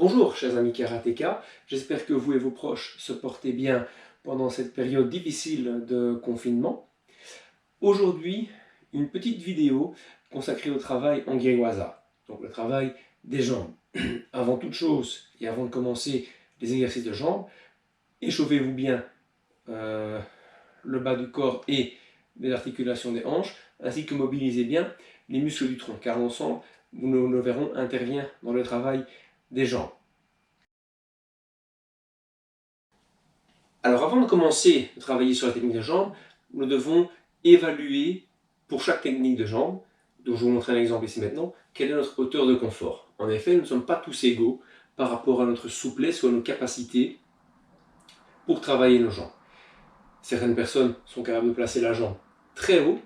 Bonjour chers amis karatéka, j'espère que vous et vos proches se portez bien pendant cette période difficile de confinement. Aujourd'hui, une petite vidéo consacrée au travail en giriwaza, donc le travail des jambes. Avant toute chose et avant de commencer les exercices de jambes, échauffez-vous bien le bas du corps et les articulations des hanches, ainsi que mobilisez bien les muscles du tronc, car l'ensemble, nous le verrons, intervient dans le travail des jambes. Alors avant de commencer à travailler sur la technique de jambes, nous devons évaluer pour chaque technique de jambes, dont je vous montre un exemple ici maintenant, quelle est notre hauteur de confort. En effet, nous ne sommes pas tous égaux par rapport à notre souplesse ou à nos capacités pour travailler nos jambes. Certaines personnes sont capables de placer la jambe très haut,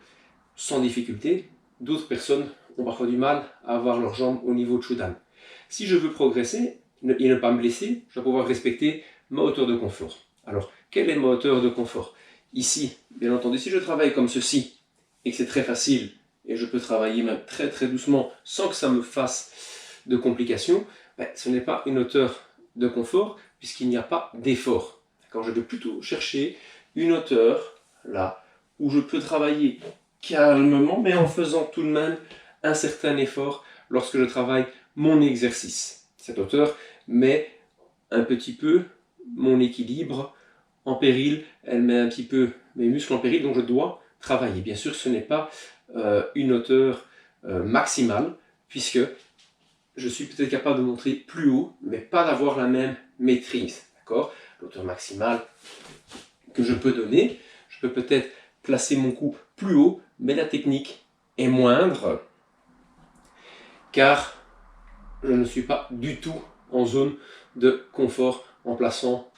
sans difficulté. D'autres personnes ont parfois du mal à avoir leurs jambes au niveau de Shudan. Si je veux progresser et ne pas me blesser, je dois pouvoir respecter ma hauteur de confort. Alors, quelle est ma hauteur de confort? Ici, bien entendu, si je travaille comme ceci, et que c'est très facile, et je peux travailler même très très doucement, sans que ça me fasse de complications, ce n'est pas une hauteur de confort, puisqu'il n'y a pas d'effort. Je vais plutôt chercher une hauteur, là, où je peux travailler calmement, mais en faisant tout de même un certain effort lorsque je travaille mon exercice. Cette hauteur met un petit peu mon équilibre en péril, elle met un petit peu mes muscles en péril, donc je dois travailler. Bien sûr, ce n'est pas une hauteur maximale, puisque je suis peut-être capable de monter plus haut, mais pas d'avoir la même maîtrise. L'hauteur maximale que je peux donner, je peux peut-être placer mon coup plus haut, mais la technique est moindre, car je ne suis pas du tout en zone de confort en plaçant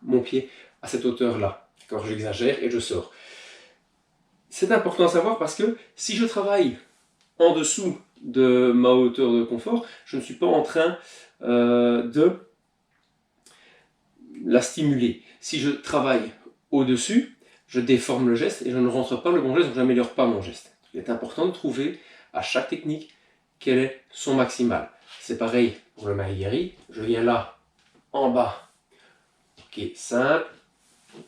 mon pied à cette hauteur-là. J'exagère et je sors. C'est important à savoir parce que si je travaille en dessous de ma hauteur de confort, je ne suis pas en train de la stimuler. Si je travaille au-dessus, je déforme le geste et je ne rentre pas le bon geste, donc je n'améliore pas mon geste. Il est important de trouver à chaque technique quel est son maximal. C'est pareil pour le Mahigiri. Je viens là, en bas, simple,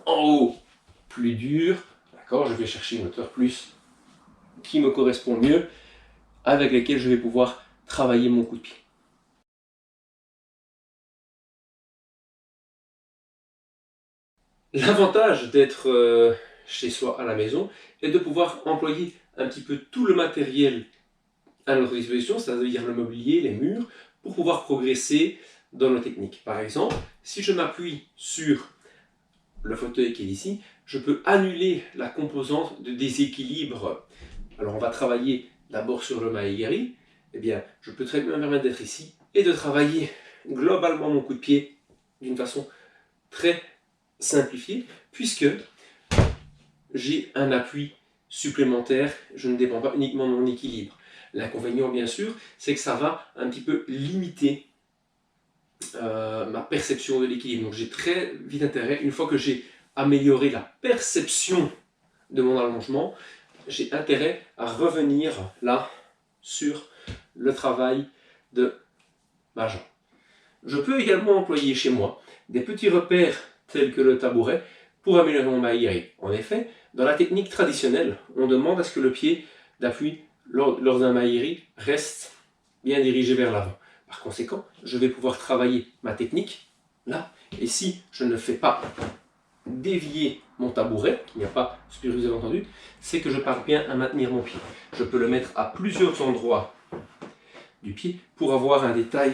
en haut, plus dur. Je vais chercher une hauteur plus qui me correspond mieux, avec laquelle je vais pouvoir travailler mon coup de pied. L'avantage d'être chez soi à la maison est de pouvoir employer un petit peu tout le matériel à notre disposition, c'est-à-dire le mobilier, les murs, pour pouvoir progresser dans nos techniques. Par exemple, si je m'appuie sur le fauteuil qui est ici, je peux annuler la composante de déséquilibre. Alors on va travailler d'abord sur le Mahigiri. Eh bien, je peux très bien me permettre d'être ici et de travailler globalement mon coup de pied d'une façon très simplifiée, puisque j'ai un appui supplémentaire, je ne dépends pas uniquement de mon équilibre. L'inconvénient, bien sûr, c'est que ça va un petit peu limiter ma perception de l'équilibre. Donc j'ai très vite intérêt, une fois que j'ai amélioré la perception de mon allongement, j'ai intérêt à revenir là sur le travail de ma jambe. Je peux également employer chez moi des petits repères tels que le tabouret pour améliorer mon Mahigiri. En effet, dans la technique traditionnelle, on demande à ce que le pied d'appui lors d'un Mahigiri reste bien dirigé vers l'avant. Par conséquent, je vais pouvoir travailler ma technique là, et si je ne fais pas dévier mon tabouret, il n'y a pas ce que je vous ai entendu, c'est que je parviens à maintenir mon pied. Je peux le mettre à plusieurs endroits du pied pour avoir un détail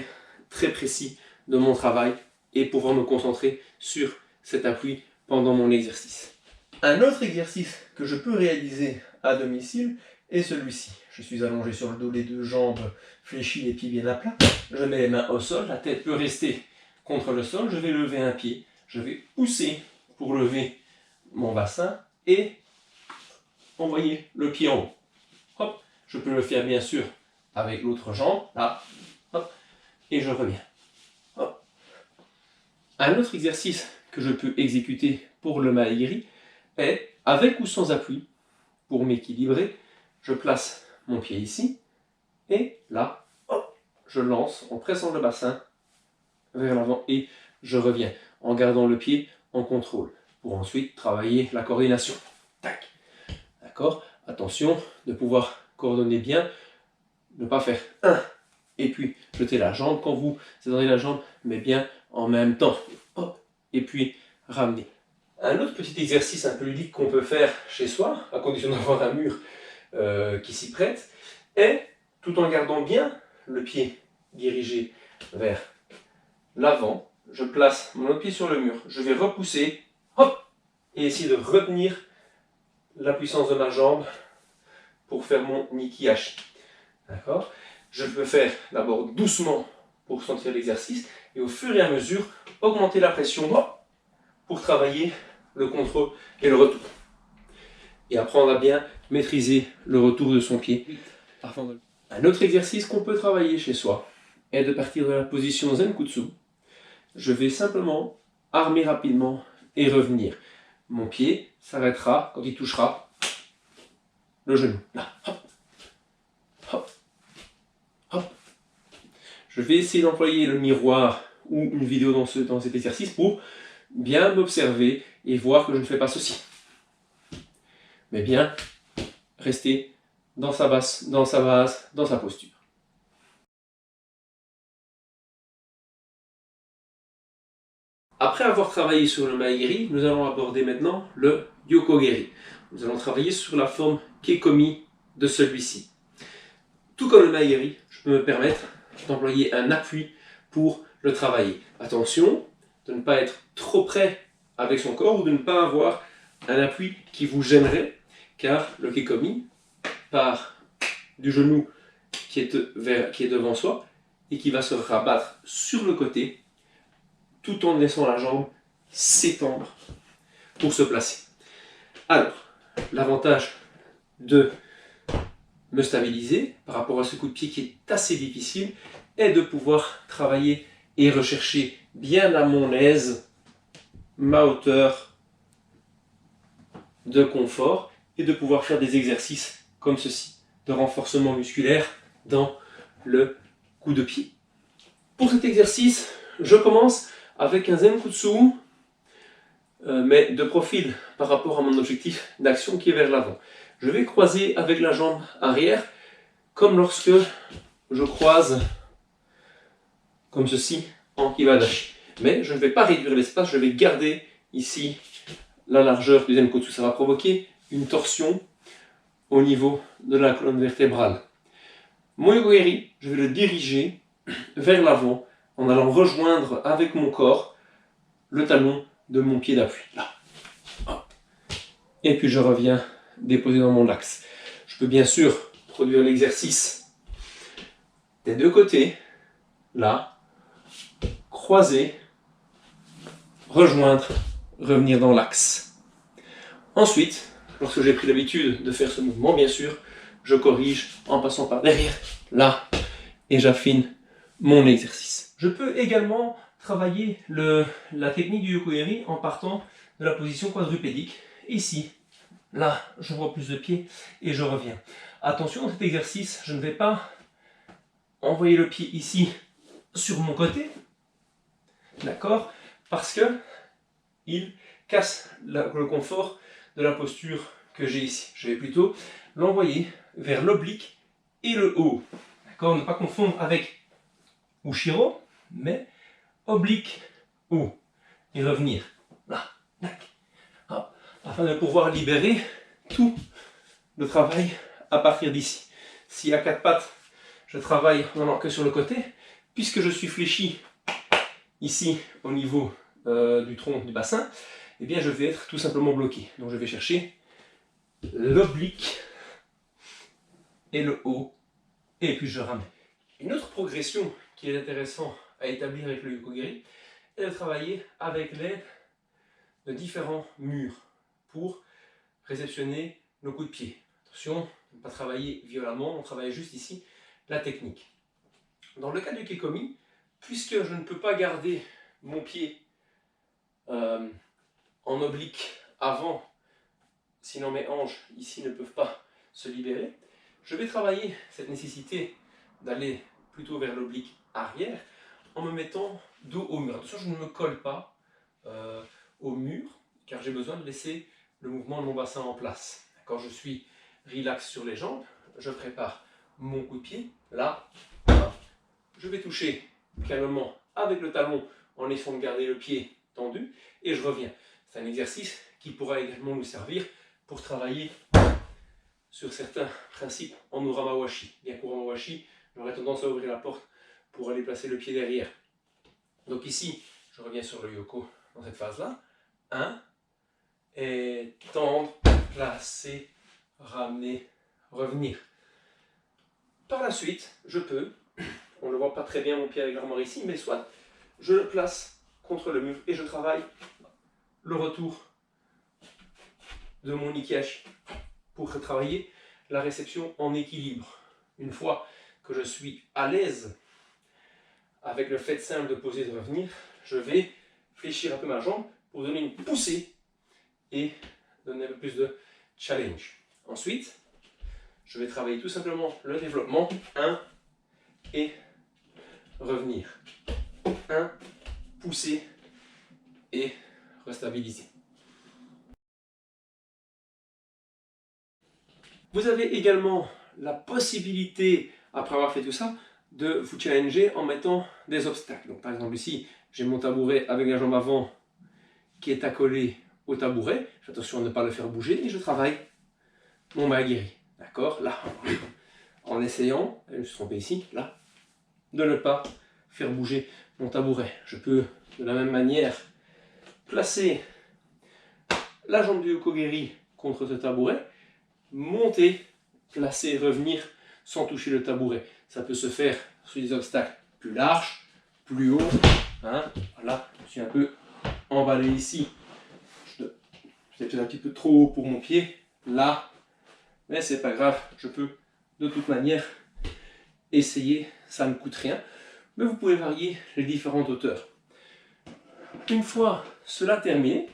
très précis de mon travail et pouvoir me concentrer sur cet appui pendant mon exercice. Un autre exercice que je peux réaliser à domicile est celui-ci. Je suis allongé sur le dos, les deux jambes fléchies, les pieds bien à plat. Je mets les mains au sol, la tête peut rester contre le sol. Je vais lever un pied, je vais pousser pour lever mon bassin et envoyer le pied en haut. Hop. Je peux le faire bien sûr avec l'autre jambe, là, hop, et je reviens. Hop. Un autre exercice que je peux exécuter pour le Mahigiri est, avec ou sans appui, pour m'équilibrer, je place mon pied ici, et là, hop, je lance en pressant le bassin vers l'avant et je reviens en gardant le pied en contrôle pour ensuite travailler la coordination. Tac. D'accord? Attention de pouvoir coordonner bien, ne pas faire un et puis jeter la jambe quand vous étendez la jambe, mais bien en même temps. Hop, et puis ramener. Un autre petit exercice un peu ludique qu'on peut faire chez soi, à condition d'avoir un mur qui s'y prête, est, tout en gardant bien le pied dirigé vers l'avant, je place mon autre pied sur le mur, je vais repousser, hop, et essayer de retenir la puissance de ma jambe pour faire mon Nikihashi. D'accord? Je peux faire d'abord doucement pour sentir l'exercice et au fur et à mesure augmenter la pression pour travailler le contrôle et le retour. Et apprendre à bien maîtriser le retour de son pied. Un autre exercice qu'on peut travailler chez soi est de partir de la position Zenkutsu. Je vais simplement armer rapidement et revenir. Mon pied s'arrêtera quand il touchera le genou. Là, hop, hop, hop. Je vais essayer d'employer le miroir ou une vidéo dans cet exercice pour bien m'observer et voir que je ne fais pas ceci. Mais bien rester dans sa base, dans sa posture. Après avoir travaillé sur le Maegiri, nous allons aborder maintenant le Yokogeri. Nous allons travailler sur la forme Kekomi de celui-ci. Tout comme le Maegiri, je peux me permettre d'employer un appui pour le travailler. Attention de ne pas être trop près avec son corps ou de ne pas avoir un appui qui vous gênerait, car le Kekomi part du genou qui est devant soi et qui va se rabattre sur le côté tout en laissant la jambe s'étendre pour se placer. Alors, l'avantage de me stabiliser par rapport à ce coup de pied qui est assez difficile est de pouvoir travailler et rechercher bien à mon aise ma hauteur de confort et de pouvoir faire des exercices comme ceci, de renforcement musculaire dans le coup de pied. Pour cet exercice, je commence avec un Zenkutsu, mais de profil par rapport à mon objectif d'action qui est vers l'avant. Je vais croiser avec la jambe arrière, comme lorsque je croise comme ceci en Kibadashi. Mais je ne vais pas réduire l'espace, je vais garder ici la largeur du Zenkutsu. Ça va provoquer une torsion au niveau de la colonne vertébrale. Mon Yokogeri, je vais le diriger vers l'avant en allant rejoindre avec mon corps le talon de mon pied d'appui. Là. Et puis je reviens déposer dans mon axe. Je peux bien sûr produire l'exercice des deux côtés. Là. Croiser. Rejoindre. Revenir dans l'axe. Ensuite, lorsque j'ai pris l'habitude de faire ce mouvement, bien sûr, je corrige en passant par derrière. Là. Et j'affine mon exercice. Je peux également travailler la technique du Yokogeri en partant de la position quadrupédique. Ici, là, je vois plus de pieds et je reviens. Attention, dans cet exercice, je ne vais pas envoyer le pied ici sur mon côté, d'accord, parce que il casse le confort de la posture que j'ai ici. Je vais plutôt l'envoyer vers l'oblique et le haut. D'accord, ne pas confondre avec Ushiro, mais oblique haut et revenir là, afin de pouvoir libérer tout le travail à partir d'ici. Si à quatre pattes je travaille non que sur le côté, puisque je suis fléchi ici au niveau du tronc du bassin, eh bien je vais être tout simplement bloqué. Donc je vais chercher l'oblique et le haut et puis je ramène. Une autre progression qui est intéressante à établir avec le Yokogeri est de travailler avec l'aide de différents murs pour réceptionner nos coups de pied. Attention, ne pas travailler violemment, on travaille juste ici la technique. Dans le cas du Kekomi, puisque je ne peux pas garder mon pied en oblique avant, sinon mes hanches ici ne peuvent pas se libérer, je vais travailler cette nécessité d'aller plutôt vers l'oblique arrière en me mettant dos au mur. Attention, je ne me colle pas au mur, car j'ai besoin de laisser le mouvement de mon bassin en place. Quand je suis relax sur les jambes, je prépare mon coup de pied. Là, je vais toucher calmement avec le talon en essayant de garder le pied tendu et je reviens. C'est un exercice qui pourra également nous servir pour travailler sur certains principes en Uramawashi. Bien qu'Urama Washi, j'aurais tendance à ouvrir la porte pour aller placer le pied derrière. Donc ici, je reviens sur le Yoko dans cette phase-là. 1, et tendre, placer, ramener, revenir. Par la suite, je peux, on ne voit pas très bien mon pied avec l'armoire ici, mais soit je le place contre le mur et je travaille le retour de mon Ikiashi pour travailler la réception en équilibre. Une fois que je suis à l'aise avec le fait simple de poser et de revenir, je vais fléchir un peu ma jambe pour donner une poussée et donner un peu plus de challenge. Ensuite, je vais travailler tout simplement le développement 1 et revenir. 1, pousser et restabiliser. Vous avez également la possibilité, après avoir fait tout ça, de vous challenger en mettant des obstacles. Donc, par exemple ici, j'ai mon tabouret avec la jambe avant qui est accolée au tabouret. Fais attention à ne pas le faire bouger et je travaille mon magiri. D'accord? Là, en essayant, je me suis trompé ici, là, de ne pas faire bouger mon tabouret. Je peux de la même manière placer la jambe du Yokogiri contre ce tabouret, monter, placer, revenir sans toucher le tabouret. Ça peut se faire sur des obstacles plus larges, plus hauts. Hein? Voilà, je suis un peu emballé ici. C'est peut-être un petit peu trop haut pour mon pied. Là, mais c'est pas grave, je peux de toute manière essayer, ça ne coûte rien. Mais vous pouvez varier les différentes hauteurs. Une fois cela terminé,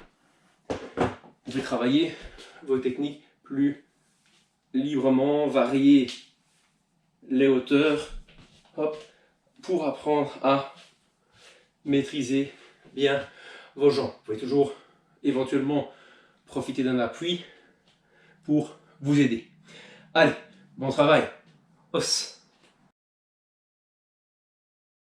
vous pouvez travailler vos techniques plus librement, varier les hauteurs, hop, pour apprendre à maîtriser bien vos jambes. Vous pouvez toujours éventuellement profiter d'un appui pour vous aider. Allez, bon travail, os.